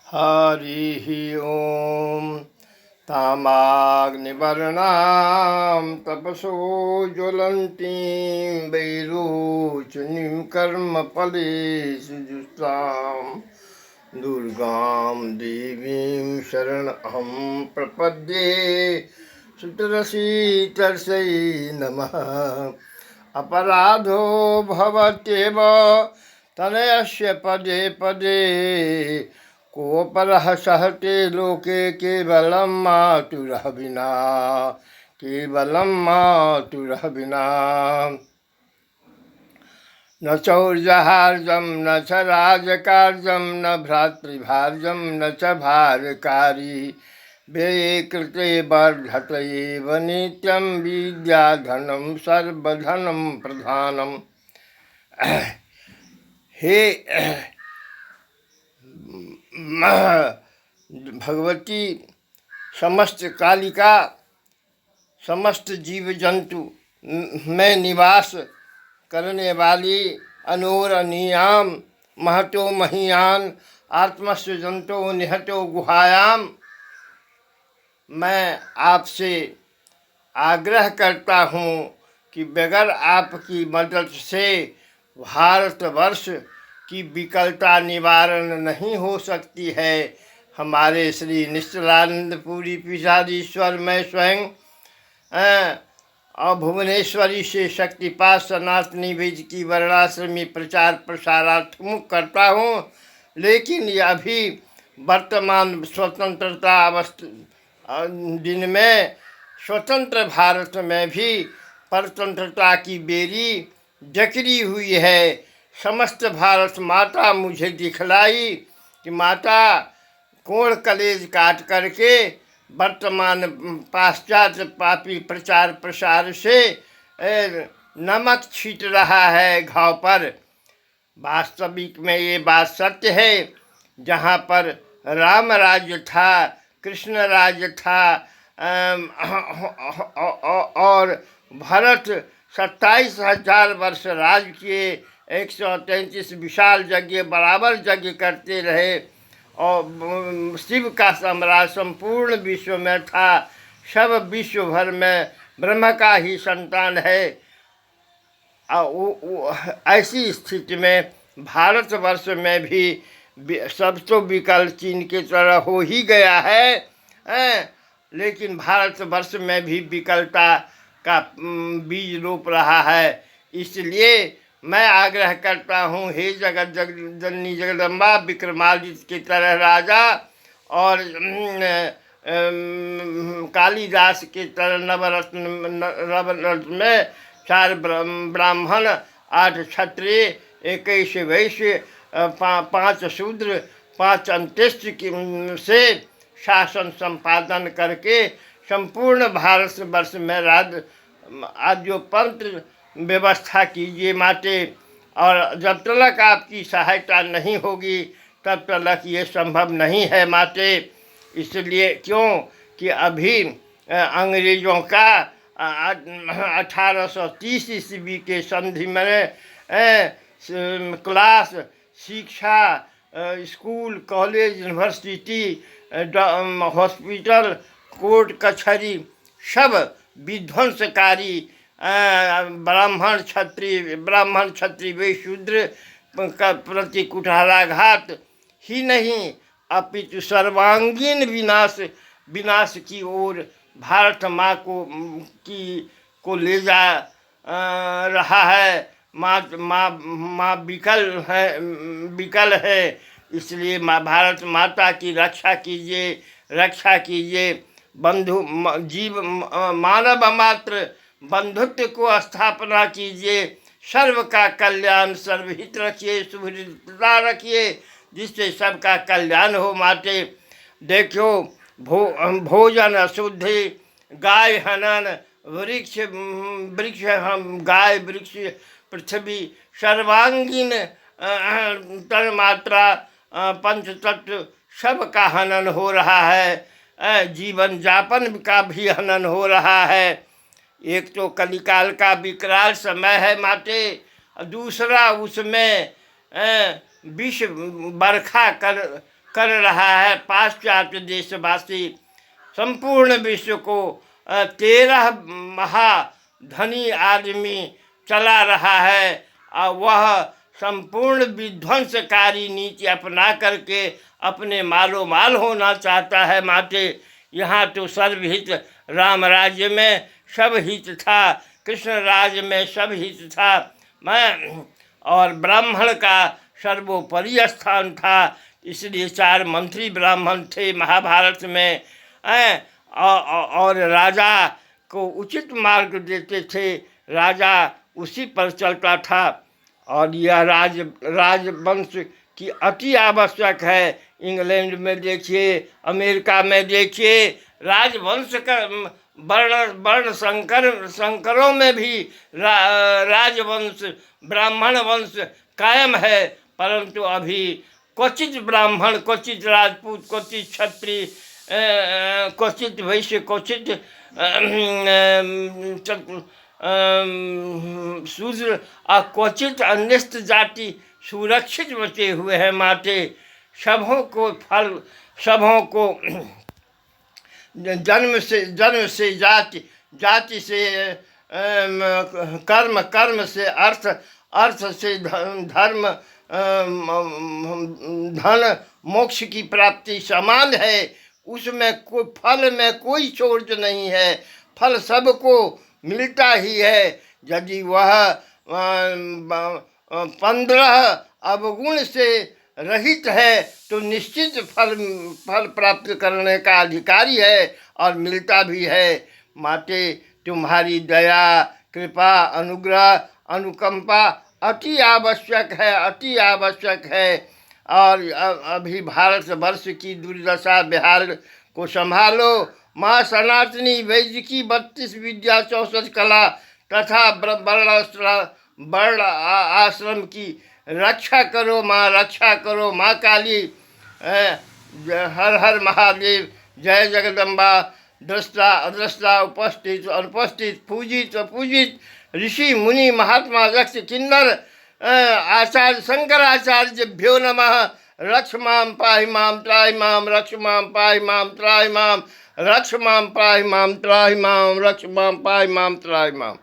हरि ओम तामाग्निवर्णां तपसो ज्वलन्तीं वैरोचनीं कर्मफलेषु जुष्टां दुर्गां देवीं शरणहं प्रपद्ये सुतरसितर्षै नमः। अपराधो भवत्येव तनयस्य पदे पदे कोपरः सहते लोके केवलं मातुरः विना, केवलं मातुरः विना। न चौर्यहार्जं न च राजकार्यं न भ्रातृभार्यं न च भारकारी व्यये कृते वर्धत एव नित्यं विद्याधनं सर्वधनं प्रधानम्। हे भगवती, समस्त कालिका, समस्त जीव जंतु में निवास करने वाली अनोरणीयाम महतो महीयान आत्मस्य जंतो निहतो गुहायाम, मैं आपसे आग्रह करता हूँ कि बगैर आपकी मदद से भारतवर्ष की विकलता निवारण नहीं हो सकती है। हमारे श्री निश्चलानंदपुरी पीठाधीश्वर मैं स्वयं और भुवनेश्वरी से शक्तिपात सनातनी वेद की वर्णाश्रमी प्रचार प्रसारात्मक करता हूँ, लेकिन यह अभी वर्तमान स्वतंत्रता अवस्था दिन में स्वतंत्र भारत में भी परतंत्रता की बेरी जकड़ी हुई है। समस्त भारत माता मुझे दिखलाई कि माता कोण कलेज काट करके वर्तमान पाश्चात्य पापी प्रचार प्रसार से नमक छीट रहा है घाव पर। वास्तविक में ये बात सत्य है, जहाँ पर राम राज्य था, कृष्ण राज्य था और भरत 27,000 वर्ष राज किए, 133 विशाल यज्ञ बराबर यज्ञ करते रहे और शिव का साम्राज्य संपूर्ण विश्व में था। सब विश्व भर में ब्रह्म का ही संतान है। ऐसी स्थिति में भारतवर्ष में भी सब तो विकल चीन के तरह हो ही गया है, लेकिन भारतवर्ष में भी विकलता का बीज रोप रहा है। इसलिए मैं आग्रह करता हूँ, हे जगत जननी जगदम्बा, विक्रमादित्य की तरह राजा और कालिदास की तरह नवरत्न में 4 ब्राह्मण, 8 क्षत्रिय, 21 वैश्य, 5 शूद्र, 5 अंत्येष्टि से शासन संपादन करके संपूर्ण भारतवर्ष में आद्योपंत व्यवस्था कीजिए माते। और जब तक आपकी सहायता नहीं होगी तब तक ये संभव नहीं है माते। इसलिए क्यों कि अभी अंग्रेज़ों का 1830 ईस्वी के संधि में क्लास, शिक्षा, school, college, university, hospital, court कचहरी सब विध्वंसकारी ब्राह्मण क्षत्रिय वे शूद्र का प्रति कुठाराघात ही नहीं अपितु सर्वांगीण विनाश की ओर भारत माँ को ले जा रहा है। माँ विकल है। इसलिए भारत माता की रक्षा कीजिए। बंधु जीव मानव मात्र बंधुत्व को स्थापना कीजिए। सर्व का कल्याण, सर्वहित रखिए, सुहृदता रखिए, जिससे सबका कल्याण हो माते। देखो भोजन अशुद्धि, गाय हनन, वृक्ष हम गाय वृक्ष पृथ्वी सर्वांगीण तन मात्रा पंचतत्व सब का हनन हो रहा है। जीवन यापन का भी हनन हो रहा है। एक तो कलिकाल का विकराल समय है माते, दूसरा उसमें विष बरखा कर रहा है पाश्चात्य देशवासी। संपूर्ण विश्व को 13 महाधनी आदमी चला रहा है और वह संपूर्ण विध्वंसकारी नीति अपना करके अपने मालो माल होना चाहता है। माते यहाँ तो सर्वहित, राम राज्य में सब हित था, कृष्ण राज्य में सब हित था, मैं और ब्राह्मण का सर्वोपरि स्थान था। इसलिए 4 मंत्री ब्राह्मण थे महाभारत में, और राजा को उचित मार्ग देते थे, राजा उसी पर चलता था। और यह राजवंश की अति आवश्यक है। इंग्लैंड में देखिए, अमेरिका में देखिए, राजवंश का वर्ण संकरों में भी राजवंश, ब्राह्मण वंश कायम है, परंतु अभी क्वचित ब्राह्मण, क्वचित राजपूत, क्वचित क्षत्रिय, क्वचित वैश्य, क्वचित शूद्र और क्वचित अन्यस्त जाति सुरक्षित बचे हुए हैं। माते सबों को फल, सबों को जन्म से जाति, जाति से कर्म, कर्म से अर्थ, अर्थ से धर्म, धन, मोक्ष की प्राप्ति समान है। उसमें कोई फल में कोई चोट नहीं है, फल सबको मिलता ही है। यदि वह 15 अवगुण से रहित है तो निश्चित फल प्राप्त करने का अधिकारी है और मिलता भी है। माते तुम्हारी दया, कृपा, अनुग्रह, अनुकंपा अति आवश्यक है, अति आवश्यक है। और अभी भारतवर्ष की दुर्दशा, बिहार को संभालो। माँ सनातनी वैदिकी 32 विद्या 64 कला तथा वर्ण आश्रम की रक्षा करो माँ, रक्षा करो माँ काली। हर हर महादेव, जय जगदम्बा। दृष्टा अदृष्टा, उपस्थित अनुपस्थित, पूजित पूजित, ऋषि मुनि महात्मा यक्ष किन्नर आचार्य शंकराचार्यभ्यो नमः। रक्ष माम पाहि माम त्राहि माम, रक्ष माम पाहि माम त्राहि माम, रक्ष माम पाहि माम त्राहि माम, रक्ष माम पाहि माम त्राहि माम।